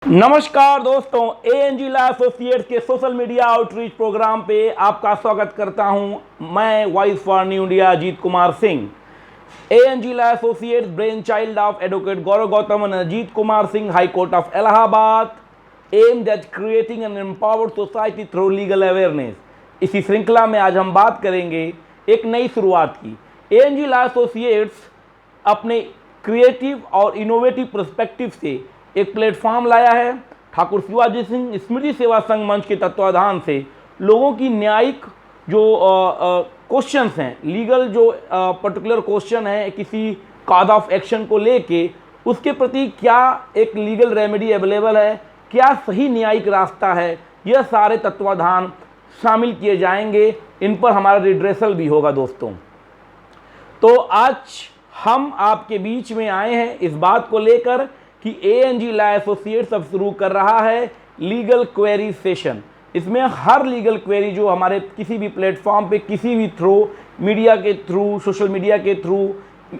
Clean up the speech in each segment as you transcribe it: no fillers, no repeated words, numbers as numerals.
नमस्कार दोस्तों, ANG law associates के सोशल मीडिया आउटरीच प्रोग्राम पे आपका स्वागत करता हूं। मैं voice for new India Ajit Kumar Singh. ANG law associates brain child of advocate Gaurav Gautam and Ajit Kumar Singh, high court of Allahabad, aimed at creating an empowered society through legal awareness. इसी श्रृंखला में आज हम बात करेंगे एक नई शुरुआत की। एएनजी लॉ एसोसिएट्स अपने क्रिएटिव और इनोवेटिव पर्सपेक्टिव से एक प्लेटफॉर्म लाया है। ठाकुर शिवाजी सिंह स्मृति सेवा संघ मंच के तत्वाधान से लोगों की न्यायिक जो क्वेश्चंस हैं, लीगल जो पर्टिकुलर क्वेश्चन है किसी कॉज ऑफ एक्शन को लेके, उसके प्रति क्या एक लीगल रेमेडी अवेलेबल है, क्या सही न्यायिक रास्ता है, यह सारे तत्वाधान शामिल किए जाएंगे। इन पर हमारा रिड्रेसल भी होगा दोस्तों। तो आज हम आपके बीच में आए हैं इस बात को लेकर कि एएनजी लॉ एसोसिएट्स अब शुरू कर रहा है लीगल क्वेरी सेशन। इसमें हर लीगल क्वेरी जो हमारे किसी भी प्लेटफॉर्म पे, किसी भी थ्रू, मीडिया के थ्रू, सोशल मीडिया के थ्रू,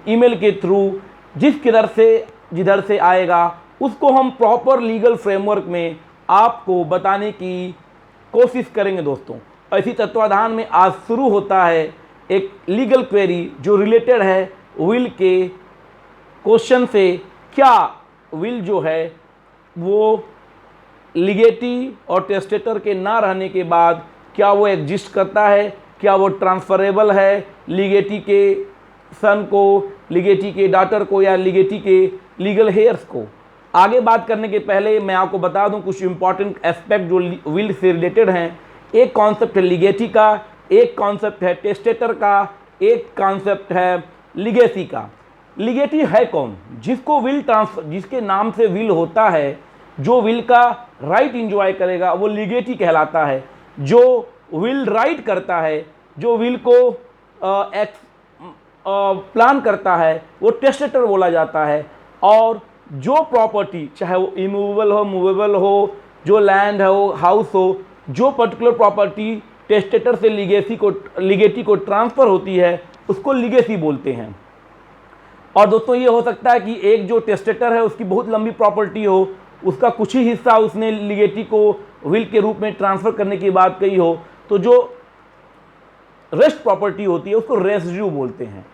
ईमेल के थ्रू, जिधर से आएगा, उसको हम प्रॉपर लीगल फ्रेमवर्क में आपको बताने की कोशिश करेंगे दोस्तों। इसी तत्वाधान में आज शुरू होता है एक लीगल क्वेरी जो रिलेटेड है विल के क्वेश्चन से। क्या विल जो है वो लीगेटी और टेस्टेटर के ना रहने के बाद क्या वो एग्जिस्ट करता है, क्या वो ट्रांसफरेबल है लीगेटी के सन को, लीगेटी के डॉटर को, या लीगेटी के लीगल हेयर्स को। आगे बात करने के पहले मैं आपको बता दूं कुछ इंपॉर्टेंट एस्पेक्ट जो विल से रिलेटेड हैं। एक कॉन्सेप्ट है लीगेटी का, एक कॉन्सेप्ट है टेस्टेटर का, एक कॉन्सेप्ट है लीगेसी का। लीगेटी है कौन? जिसको विल ट्रांसफर, जिसके नाम से विल होता है, जो विल का राइट इंजॉय करेगा वो लीगेटी कहलाता है। जो विल राइट करता है, जो विल को प्लान करता है, वो टेस्टेटर बोला जाता है। और जो प्रॉपर्टी, चाहे वो इमूवेबल हो, मूवेबल हो, जो लैंड हो, हाउस हो, जो पर्टिकुलर प्रॉपर्टी टेस्टेटर से लीगेटी को ट्रांसफ़र होती है, उसको लीगेसी बोलते हैं। और दोस्तों ये हो सकता है कि एक जो टेस्टेटर है उसकी बहुत लंबी प्रॉपर्टी हो, उसका कुछ ही हिस्सा उसने लीगेटी को विल के रूप में ट्रांसफ़र करने की बात कही हो, तो जो रेस्ट प्रॉपर्टी होती है उसको रेसिड्यू बोलते हैं।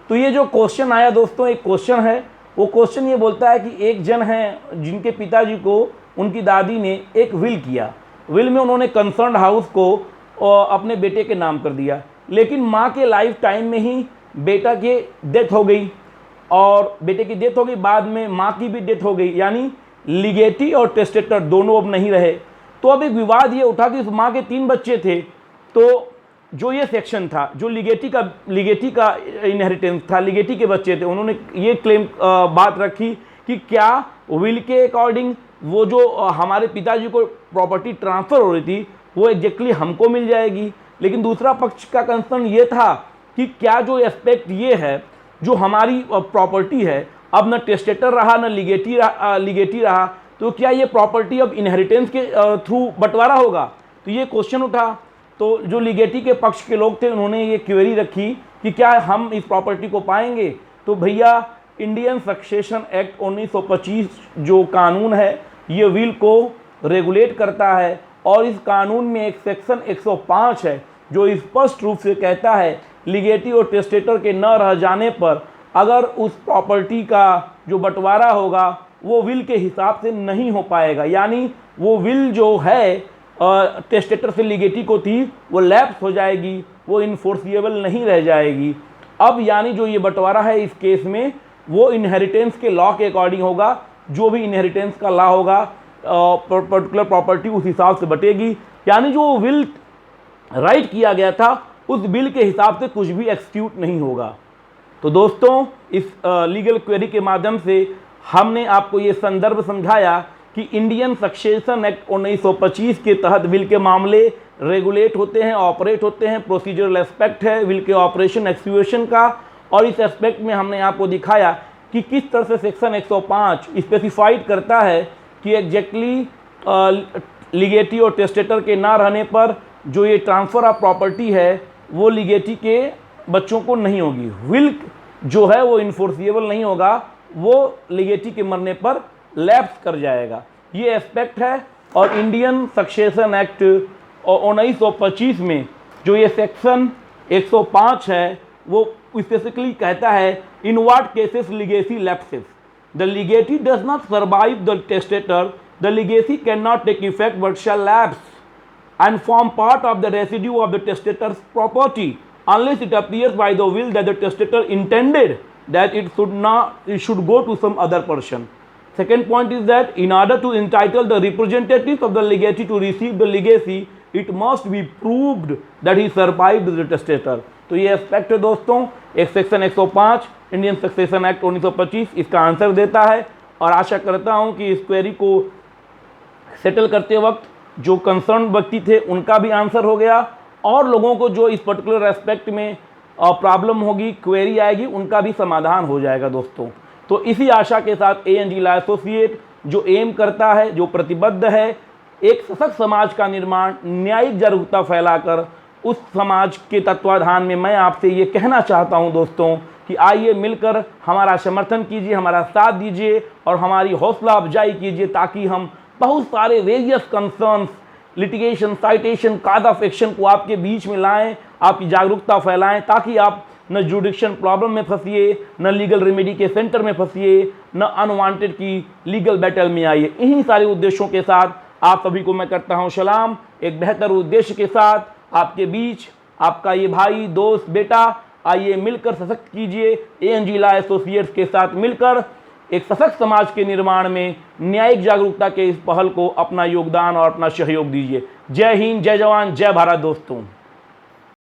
तो ये जो क्वेश्चन आया दोस्तों, एक क्वेश्चन है, वो क्वेश्चन ये बोलता है कि एक जन है जिनके पिताजी को उनकी दादी ने एक विल किया। विल में उन्होंने कंसर्न हाउस को अपने बेटे के नाम कर दिया, लेकिन माँ के लाइफ टाइम में ही बेटा की डेथ हो गई, और बेटे की डेथ हो गई, बाद में माँ की भी डेथ हो गई, यानी लीगेटी और टेस्टेटर दोनों अब नहीं रहे। तो अब एक विवाद ये उठा कि उस माँ के 3 बच्चे थे, तो जो ये सेक्शन था, जो लीगेटी का इनहेरिटेंस था, लीगेटी के बच्चे थे, उन्होंने ये क्लेम बात रखी कि क्या विल के अकॉर्डिंग वो जो हमारे पिताजी को प्रॉपर्टी ट्रांसफ़र हो रही थी वो एग्जैक्टली हमको मिल जाएगी। लेकिन दूसरा पक्ष का कंसर्न ये था कि क्या जो एस्पेक्ट ये है, जो हमारी प्रॉपर्टी है, अब न टेस्टेटर रहा न लीगेटी रहा, तो क्या ये प्रॉपर्टी अब इनहेरिटेंस के थ्रू बंटवारा होगा? तो ये क्वेश्चन उठा। तो जो लीगेटी के पक्ष के लोग थे उन्होंने ये क्वेरी रखी कि क्या हम इस प्रॉपर्टी को पाएंगे? तो भैया, इंडियन सक्सेशन एक्ट 1925 जो कानून है ये विल को रेगुलेट करता है, और इस कानून में एक सेक्शन 105 है जो स्पष्ट रूप से कहता है लीगेटी और टेस्टेटर के न रह जाने पर अगर उस प्रॉपर्टी का जो बंटवारा होगा वो विल के हिसाब से नहीं हो पाएगा, यानी वो विल जो है टेस्टेटर से लीगेटी को थी वो लैप्स हो जाएगी, वो इन्फोर्सिएबल नहीं रह जाएगी। अब यानी जो ये बंटवारा है इस केस में वो इनहेरिटेंस के लॉ के अकॉर्डिंग होगा। जो भी इनहेरिटेंस का लॉ होगा, पर्टिकुलर प्रॉपर्टी उस हिसाब से बटेगी, यानी जो विल राइट किया गया था उस बिल के हिसाब से कुछ भी एक्सक्यूट नहीं होगा। तो दोस्तों, इस लीगल क्वेरी के माध्यम से हमने आपको ये संदर्भ समझाया कि इंडियन सक्सेशन एक्ट 1925 के तहत विल के मामले रेगुलेट होते हैं, ऑपरेट होते हैं। प्रोसीजरल एस्पेक्ट है विल के ऑपरेशन एक्सक्यूशन का, और इस एस्पेक्ट में हमने आपको दिखाया कि किस तरह से सेक्शन 105 स्पेसिफाइड करता है कि एग्जैक्टली लीगेटी और टेस्टेटर के ना रहने पर जो ये ट्रांसफ़र ऑफ प्रॉपर्टी है वो लीगेटी के बच्चों को नहीं होगी। विल जो है वो इन्फोर्सिएबल नहीं होगा, वो लीगेटी के मरने पर लैप्स कर जाएगा। ये एस्पेक्ट है। और इंडियन सक्सेशन एक्ट 1925 में जो ये सेक्शन 105 है वो स्पेसिफिकली कहता है in what cases legacy lapses the legacy does not survive the testator the legacy can not take effect but shall lapse and form part of the residue of the testator's property unless it appears by the will that the testator intended that it should go to some other person. Second point is that in order to entitle the representatives of the legatee to receive the legacy, it must be proved that he survived the testator. तो ये aspect है दोस्तों, एक section 105 Indian succession act 1925 इसका answer देता है। और आशा करता हूँ कि इस क्वेरी को सेटल करते वक्त जो कंसर्न व्यक्ति थे उनका भी आंसर हो गया, और लोगों को जो इस पर्टिकुलर एस्पेक्ट में प्रॉब्लम होगी, क्वेरी आएगी, उनका भी समाधान हो जाएगा दोस्तों। तो इसी आशा के साथ A&G लॉ एसोसिएट जो एम करता है, जो प्रतिबद्ध है एक सशक्त समाज का निर्माण, न्यायिक जागरूकता फैलाकर उस समाज के तत्वाधान में, मैं आपसे ये कहना चाहता हूँ दोस्तों कि आइए मिलकर हमारा समर्थन कीजिए, हमारा साथ दीजिए और हमारी हौसला अफजाई कीजिए, ताकि हम बहुत सारे various concerns, litigation, citation, cause of action को आपके बीच में लाएं, आपकी जागरूकता फैलाएं, ताकि आप न जुडिक्शन प्रॉब्लम में फंसिए, न लीगल रेमेडी के सेंटर में फंसिए, न अनवांटेड की लीगल बैटल में आइए। इन्हीं सारे उद्देश्यों के साथ आप सभी को मैं करता हूं सलाम। एक बेहतर उद्देश्य के साथ आपके बीच आपका ये भाई, दोस्त, बेटा, आइए मिलकर सशक्त कीजिए। A&G लॉ एसोसिएट्स के साथ मिलकर एक सशक्त समाज के निर्माण में न्यायिक जागरूकता के इस पहल को अपना योगदान और अपना सहयोग दीजिए। जय हिंद, जय जवान, जय भारत दोस्तों।